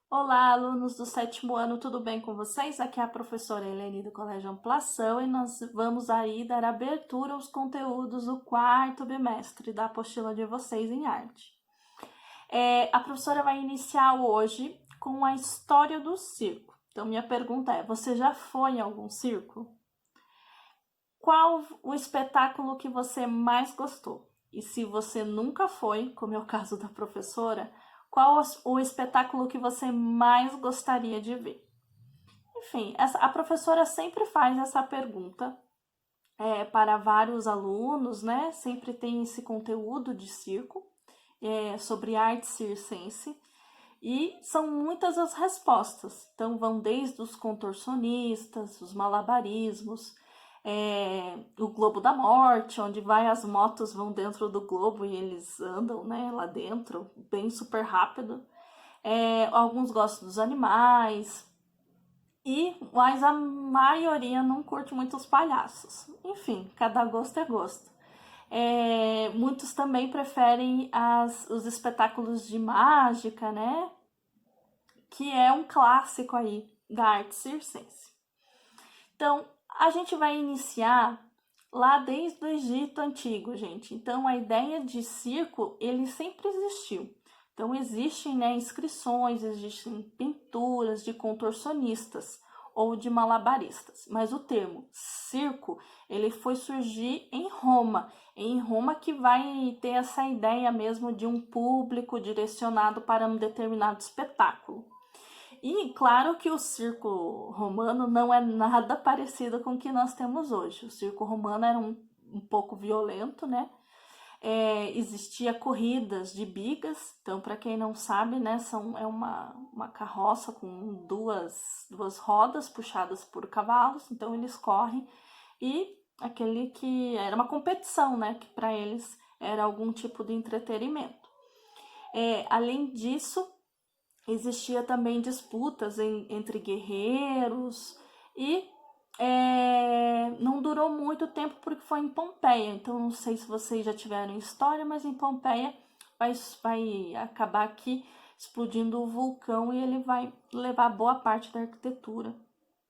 Olá, alunos do sétimo ano, tudo bem com vocês? Aqui é a professora Helene do Colégio Ampliação e nós vamos aí dar abertura aos conteúdos do quarto bimestre da apostila de vocês em arte. A professora vai iniciar hoje com a história do circo. Então, minha pergunta é: você já foi em algum circo? Qual o espetáculo que você mais gostou? E se você nunca foi, como é o caso da professora, qual o espetáculo que você mais gostaria de ver? Enfim, a professora sempre faz essa pergunta para vários alunos, né? Sempre tem esse conteúdo de circo, sobre arte circense, e são muitas as respostas. Então, vão desde os contorcionistas, os malabarismos, o Globo da Morte, onde vai as motos vão dentro do globo e eles andam, né, lá dentro, bem super rápido. Alguns gostam dos animais, mas a maioria não curte muito os palhaços. Enfim, cada gosto é gosto. Muitos também preferem os espetáculos de mágica, né? Que é um clássico aí da arte circense. Então, a gente vai iniciar lá desde o Egito Antigo, gente. Então, a ideia de circo, ele sempre existiu. Então, existem, né, inscrições, existem pinturas de contorcionistas ou de malabaristas. Mas o termo circo, ele foi surgir em Roma que vai ter essa ideia mesmo de um público direcionado para um determinado espetáculo. E claro que o circo romano não é nada parecido com o que nós temos hoje. O circo romano era um pouco violento, né? Existia corridas de bigas, então para quem não sabe, né, é uma carroça com duas rodas puxadas por cavalos, então eles correm e aquele que era uma competição, né, que para eles era algum tipo de entretenimento. Além disso, existia também disputas entre guerreiros e não durou muito tempo porque foi em Pompeia. Então não sei se vocês já tiveram história, mas em Pompeia vai acabar aqui explodindo o vulcão e ele vai levar boa parte da arquitetura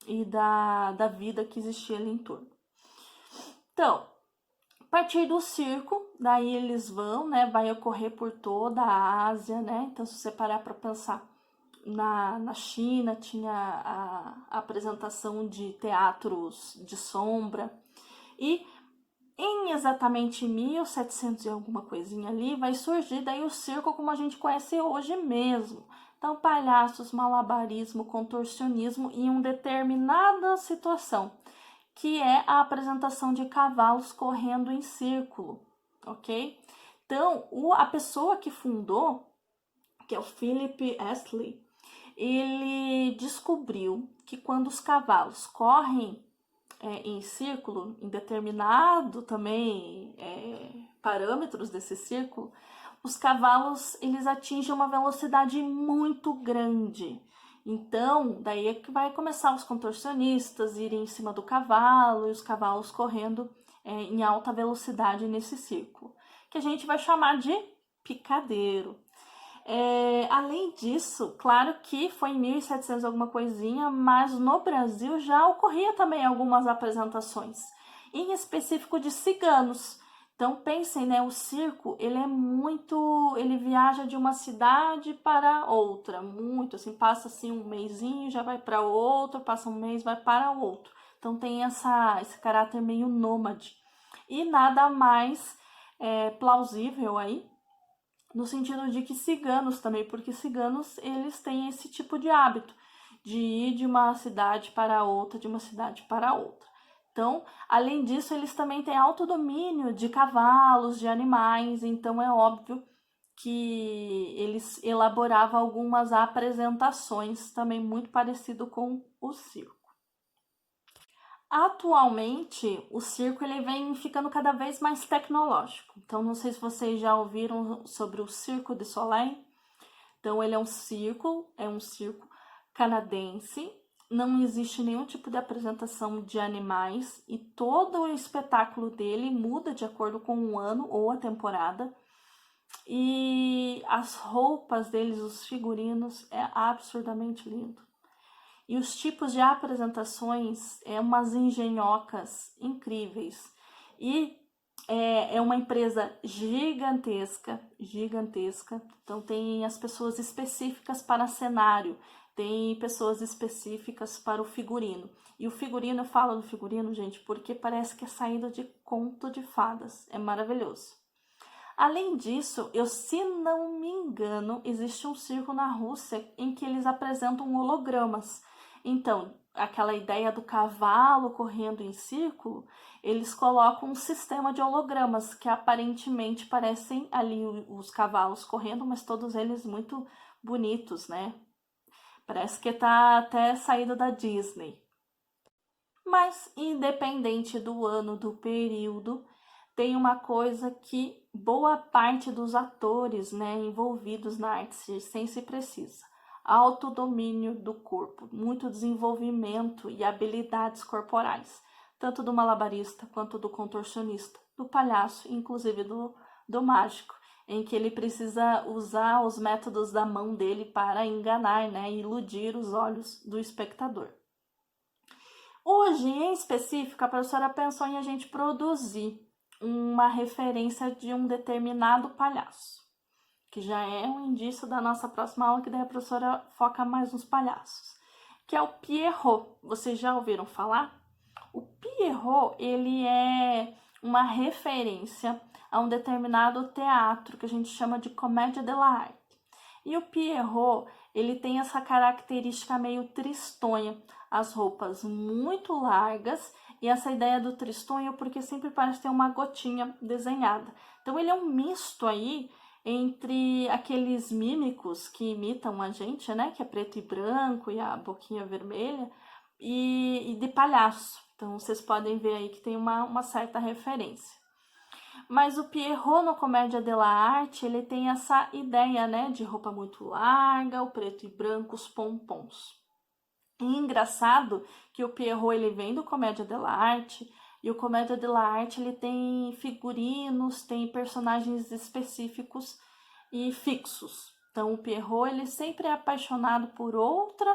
e da vida que existia ali em torno. Então, a partir do circo, daí eles vão, né? Vai ocorrer por toda a Ásia, né? Então, se você parar para pensar, na China tinha a apresentação de teatros de sombra. E em exatamente 1700 e alguma coisinha ali, vai surgir daí o circo como a gente conhece hoje mesmo. Então, palhaços, malabarismo, contorcionismo em uma determinada situação, que é a apresentação de cavalos correndo em círculo, ok? Então, a pessoa que fundou, que é o Philip Astley, ele descobriu que quando os cavalos correm em círculo, em determinado também parâmetros desse círculo, os cavalos eles atingem uma velocidade muito grande. Então, daí é que vai começar os contorcionistas irem em cima do cavalo e os cavalos correndo em alta velocidade nesse círculo, que a gente vai chamar de picadeiro. Além disso, claro que foi em 1700 alguma coisinha, mas no Brasil já ocorria também algumas apresentações, em específico de ciganos. Então pensem, né, o circo, ele viaja de uma cidade para outra, muito assim, passa assim um mesinho, já vai para outro, passa um mês, vai para outro. Então tem esse caráter meio nômade. E nada mais plausível aí no sentido de que ciganos também, porque ciganos eles têm esse tipo de hábito de ir de uma cidade para outra, de uma cidade para outra. Então, além disso, eles também têm autodomínio de cavalos, de animais, então é óbvio que eles elaboravam algumas apresentações também muito parecido com o circo. Atualmente, o circo ele vem ficando cada vez mais tecnológico. Então, não sei se vocês já ouviram sobre o Circo du Soleil. Então, ele é um circo canadense. Não existe nenhum tipo de apresentação de animais e todo o espetáculo dele muda de acordo com o ano ou a temporada. E as roupas deles, os figurinos, é absurdamente lindo. E os tipos de apresentações, umas engenhocas incríveis. E é uma empresa gigantesca, gigantesca. Então tem as pessoas específicas para cenário, tem pessoas específicas para o figurino. E o figurino, eu falo do figurino, gente, porque parece que é saído de conto de fadas. É maravilhoso. Além disso, se não me engano, existe um circo na Rússia em que eles apresentam hologramas. Então, aquela ideia do cavalo correndo em círculo, eles colocam um sistema de hologramas que aparentemente parecem ali os cavalos correndo, mas todos eles muito bonitos, né? Parece que tá até saído da Disney. Mas, independente do ano, do período, tem uma coisa que boa parte dos atores, né, envolvidos na arte circense precisa: autodomínio do corpo, muito desenvolvimento e habilidades corporais, tanto do malabarista quanto do contorcionista, do palhaço, inclusive do mágico, em que ele precisa usar os métodos da mão dele para enganar, né, e iludir os olhos do espectador. Hoje, em específico, a professora pensou em a gente produzir uma referência de um determinado palhaço, que já é um indício da nossa próxima aula, que daí a professora foca mais nos palhaços, que é o Pierrot. Vocês já ouviram falar? O Pierrot, ele é uma referência a um determinado teatro que a gente chama de comédia dell'arte. E o Pierrot, ele tem essa característica meio tristonha, as roupas muito largas e essa ideia do tristonho porque sempre parece ter uma gotinha desenhada. Então ele é um misto aí entre aqueles mímicos que imitam a gente, né, que é preto e branco e a boquinha vermelha, e de palhaço. Então vocês podem ver aí que tem uma certa referência. Mas o Pierrot no Comédia dell'arte, ele tem essa ideia, né, de roupa muito larga, o preto e branco, os pompons. E engraçado que o Pierrot, ele vem do Comédia dell'arte, e o Comédia dell'arte, ele tem figurinos, tem personagens específicos e fixos. Então o Pierrot, ele sempre é apaixonado por outra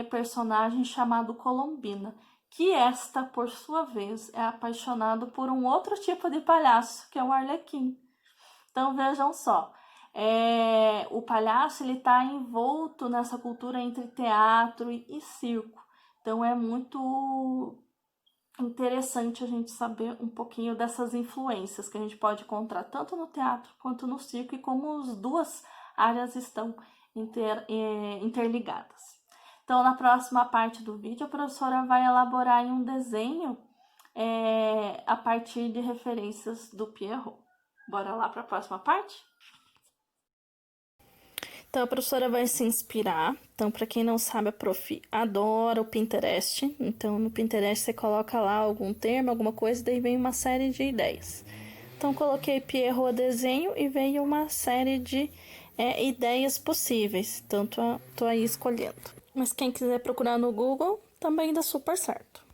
personagem chamada Colombina, que esta, por sua vez, é apaixonado por um outro tipo de palhaço, que é o Arlequim. Então, vejam só, o palhaço está envolto nessa cultura entre teatro e circo. Então, é muito interessante a gente saber um pouquinho dessas influências que a gente pode encontrar tanto no teatro quanto no circo e como as duas áreas estão interligadas. Então, na próxima parte do vídeo, a professora vai elaborar em um desenho a partir de referências do Pierrot. Bora lá para a próxima parte? Então, a professora vai se inspirar. Então, para quem não sabe, a prof adora o Pinterest. Então, no Pinterest você coloca lá algum termo, alguma coisa, daí vem uma série de ideias. Então, coloquei Pierrot desenho e veio uma série de ideias possíveis. Então, tô aí escolhendo. Mas quem quiser procurar no Google, também dá super certo.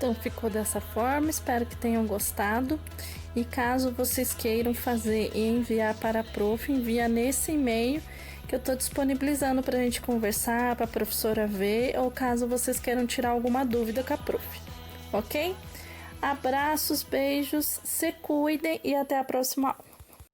Então, ficou dessa forma, espero que tenham gostado. E caso vocês queiram fazer e enviar para a prof, envia nesse e-mail que eu estou disponibilizando para a gente conversar, para a professora ver, ou caso vocês queiram tirar alguma dúvida com a prof, ok? Abraços, beijos, se cuidem e até a próxima aula.